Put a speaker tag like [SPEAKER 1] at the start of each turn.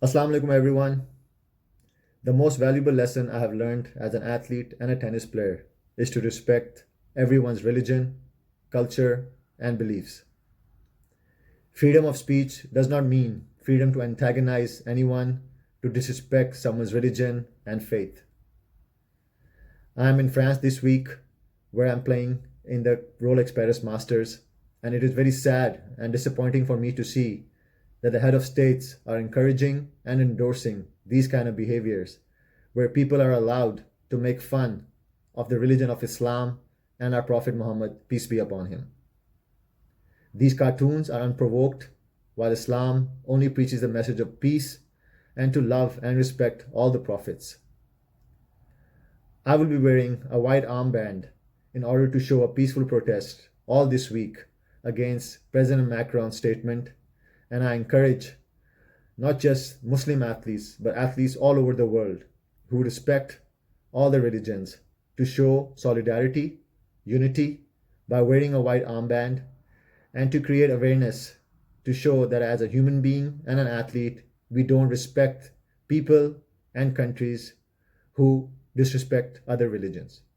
[SPEAKER 1] Assalamu alaikum everyone. The most valuable lesson I have learned as an athlete and a tennis player is to respect everyone's religion, culture, and beliefs. Freedom of speech does not mean freedom to antagonize anyone, to disrespect someone's religion and faith. I am in France this week where I'm playing in the Rolex Paris Masters, and it is very sad and disappointing for me to see that the head of states are encouraging and endorsing these kind of behaviors where people are allowed to make fun of the religion of Islam and our Prophet Muhammad, peace be upon him. These cartoons are unprovoked, while Islam only preaches the message of peace and to love and respect all the prophets. I will be wearing a white armband in order to show a peaceful protest all this week against President Macron's statement, and I encourage not just Muslim athletes, but athletes all over the world who respect all the religions to show solidarity, unity by wearing a white armband, and to create awareness to show that as a human being and an athlete, we don't respect people and countries who disrespect other religions.